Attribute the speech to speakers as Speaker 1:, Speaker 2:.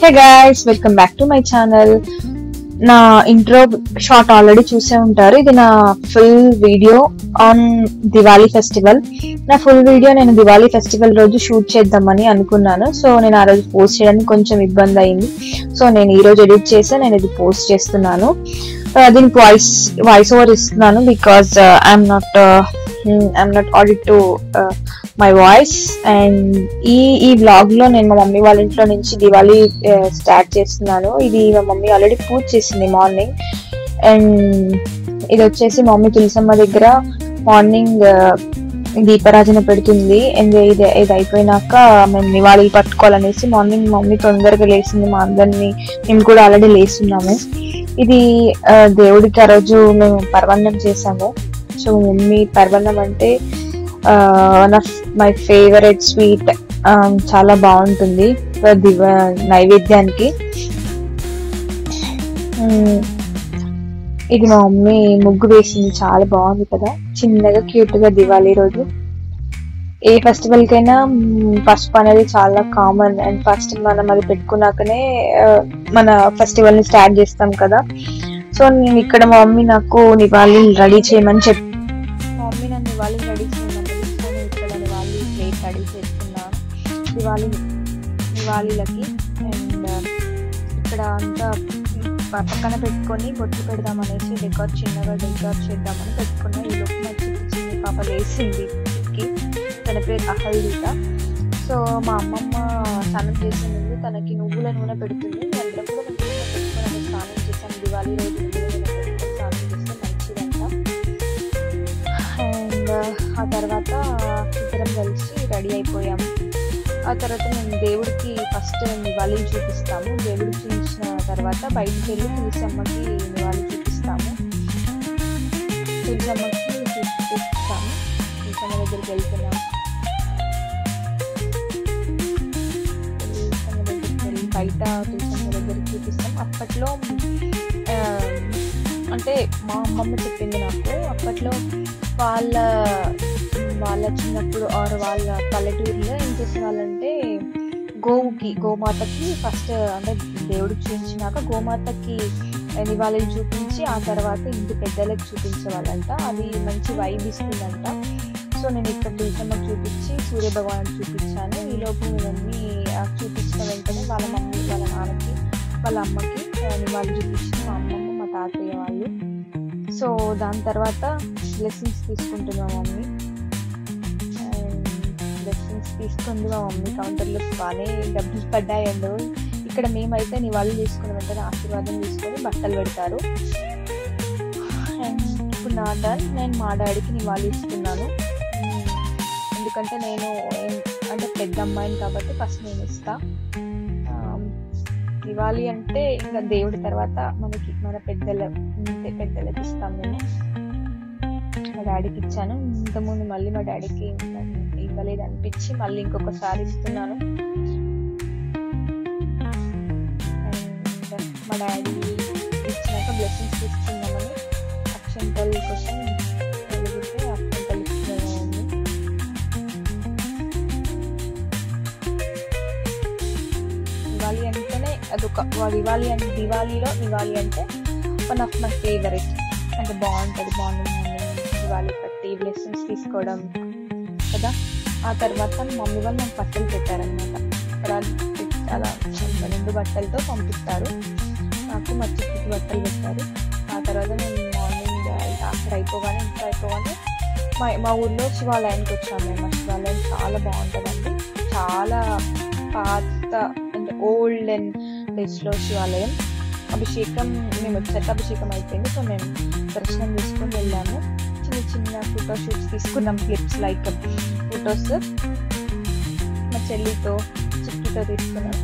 Speaker 1: Hey guys, welcome back to my channel. నా intro short already చూసే ఉంటారు. ఇది నా full video on Diwali festival. నా ఫుల్ వీడియో నేను దివాళీ ఫెస్టివల్ రోజు షూట్ చేద్దామని అనుకున్నాను. సో నేను ఆ రోజు పోస్ట్ చేయడానికి కొంచెం ఇబ్బంది అయింది. సో నేను ఈ రోజు ఎడిట్ చేసి నేను ఇది పోస్ట్ చేస్తున్నాను. దీనికి వాయిస్ ఓవర్ ఇస్తున్నాను because I'm not audit to my voice. And ఈ వ్లాగ్ లో నేను మా మమ్మీ వాళ్ళ ఇంట్లో నుంచి దివాళీ స్టార్ట్ చేస్తున్నాను. ఇది మా మమ్మీ ఆల్రెడీ పూజ చేసింది మార్నింగ్. అండ్ ఇది వచ్చేసి మా మమ్మీ తులసమ్మ దగ్గర మార్నింగ్ దీపారాజన పెడుతుంది. అండ్ ఇది అయిపోయినాక మేము నివాళీలు పట్టుకోవాలనేసి మార్నింగ్ మమ్మీ తొందరగా లేచింది. మా అందరినీ మేము కూడా ఆల్రెడీ లేస్తున్నాము. ఇది దేవుడికి ఆ రోజు మేము పర్వన్నం చేసాము. సో మమ్మీ పర్వన్నం అంటే one of my favourite sweet. చాలా బాగుంటుంది నైవేద్యానికి. ఇది మా మమ్మీ ముగ్గు వేసింది, చాలా బాగుంది కదా, చిన్నగా క్యూట్ గా. దివాళీ రోజు ఏ ఫెస్టివల్ కైనా పసుపు అనేది చాలా కామన్. అండ్ ఫస్ట్ మనం అది పెట్టుకున్నాకనే మన ఫెస్టివల్ ని స్టార్ట్ చేస్తాం కదా. సో నేను ఇక్కడ మా మమ్మీ నాకు నివాళి రెడీ చేయమని చెప్పి మా మమ్మీ నన్ను నివాళి రెడీ చేయమని నేను ఇక్కడ నివాళి ప్లేట్ రెడీ చేస్తున్నాను నివాళీలకి. అండ్ ఇక్కడ అంతా పక్కన పెట్టుకొని బొట్లు పెడదామనేసి చిన్నగా డెకరేట్ చేద్దామని పెట్టుకున్నా. ఈ లోపు మా చిన్న పాప వేసింది తన పేరు అహల్దీత. సో మా అమ్మమ్మ స్నానం చేసే ముందు తనకి నువ్వుల నూనె పెడుతుంది. అందరం కూడా పెట్టుకుని స్నానం చేసాం. దివాళీ రోజు పెట్టుకొని స్నానం చేస్తే మంచిదంట. అండ్ ఆ తర్వాత ఇద్దరం కలిసి రెడీ అయిపోయాము. ఆ తర్వాత మేము దేవుడికి ఫస్ట్ నివాళులు చూపిస్తాము. దేవుడికి చూపించిన తర్వాత బయటికి వెళ్ళి తులసమ్మకి నివాళులు చూపిస్తాము. తులసమ్మ దగ్గరికి వెళ్తున్నాము. బయట తులసమ్మ దగ్గరికి చూపిస్తాం. అప్పట్లో అంటే మా అమ్మమ్మ చెప్పింది నాకు, అప్పట్లో వాళ్ళ చిన్నప్పుడు ఆర్ వాళ్ళ పల్లెటూరులో ఏం చేసేవాళ్ళంటే గోమాతకి ఫస్ట్ అంటే దేవుడికి చూపించినాక గోమాతకి నివాళులు చూపించి ఆ తర్వాత ఇంటి పెద్దలకు చూపించేవాళ్ళంట. అది మంచి వైబ్ ఇస్తుందంట. సో నేను ఇక్కడ తులసమ్మకి చూపించి సూర్య భగవానుడికి చూపించాను. ఈలోపు మమ్మీ చూపించిన వెంటనే వాళ్ళ మమ్మీ వాళ్ళ నాన్నకి వాళ్ళ అమ్మకి నివాళులు చూపించిన మా అమ్మమ్మ మా తాతయ్య వాళ్ళు. సో దాని తర్వాత బ్లెస్సింగ్స్ తీసుకుంటుంది మా మమ్మీ. బ్లెస్సింగ్స్ తీసుకుంది మా మమ్మీ. కౌంటర్లో బాగానే డబ్బులు పడ్డాయండు. ఇక్కడ మేమైతే నివాళులు తీసుకుని వెంటనే ఆశీర్వాదం తీసుకొని బట్టలు పెడతారు. అండ్ ఇప్పుడు నా టర్న్. నేను మా డాడీకి నివాళులు ఇస్తున్నాను. ఎందుకంటే నేను అంటే పెద్ద అమ్మాయిని కాబట్టి ఫస్ట్ నేను ఇస్తా. దివాళీ అంటే ఇంకా దేవుడి తర్వాత మన పెద్దలకి ఇస్తాం. నేను మా డాడీకి ఇచ్చాను. ఇంతకుముందు మళ్ళీ మా డాడీకి ఇవ్వలేదు అనిపించి మళ్ళీ ఇంకొకసారి ఇస్తున్నాను. అండ్ మా డాడీ ఇచ్చినాక బ్లెస్సింగ్స్ తీసుకుందామని అక్షంతల కోసం వెలిగితే అక్షంతలు ఇస్తున్నాను. దివాళీ అంటేనే అదొక దివాళీలో నివాళి అంటే వన్ ఆఫ్ మై ఫేవరెట్. అంటే బాగుంటుంది మార్నింగ్ దివాళీ పట్టి బ్లెస్సింగ్స్ తీసుకోవడం కదా. ఆ తర్వాత మమ్మీ వాళ్ళు నాకు బట్టలు పెట్టారనమాట. అలా 2 బట్టలతో పంపిస్తారు. నాకు మా చిట్టుకి బట్టలు పెట్టారు. ఆ తర్వాత నేను మార్నింగ్ అక్కడ అయిపోగానే మా ఊర్లో శివాలయానికి వచ్చాము. మేము ఆ శివాలయం చాలా బాగుంటుందండి. చాలా పాత అంటే ఓల్డ్ అండ్ డేస్లో శివాలయం. అభిషేకం మేము వచ్చాక అభిషేకం అయిపోయింది. సో మేము దర్శనం చేసుకొని వెళ్ళాము. చిన్న ఫోటో షూట్స్ తీసుకున్నాం. క్లిప్స్ లైక్ ఫొటోస్ మా చెల్లితో చిట్టుతో తీసుకున్నాం.